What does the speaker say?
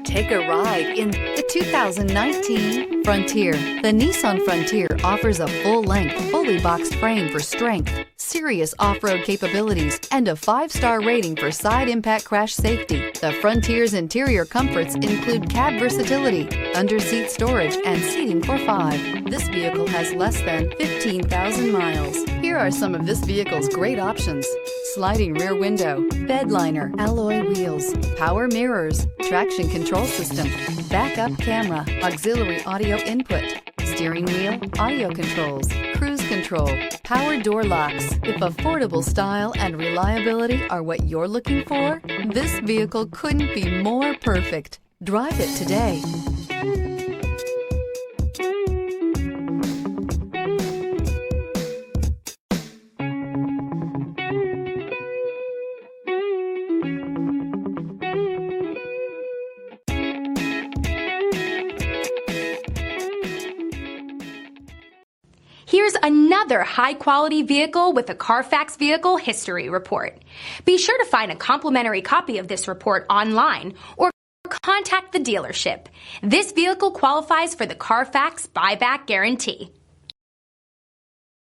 Take a ride in the 2019 Frontier. The Nissan Frontier offers a full-length, fully boxed frame for strength, serious off-road capabilities, and a 5-star rating for side impact crash safety. The Frontier's interior comforts include cab versatility, under-seat storage, and seating for 5. This vehicle has less than 15,000 miles. Here are some of this vehicle's great options: sliding rear window, bed liner, alloy wheels, power mirrors, traction control system, backup camera, auxiliary audio input, steering wheel audio controls, cruise control, power door locks. If affordable style and reliability are what you're looking for, this vehicle couldn't be more perfect. Drive it today. Here's another high-quality vehicle with a Carfax Vehicle History Report. Be sure to find a complimentary copy of this report online or contact the dealership. This vehicle qualifies for the Carfax Buyback Guarantee.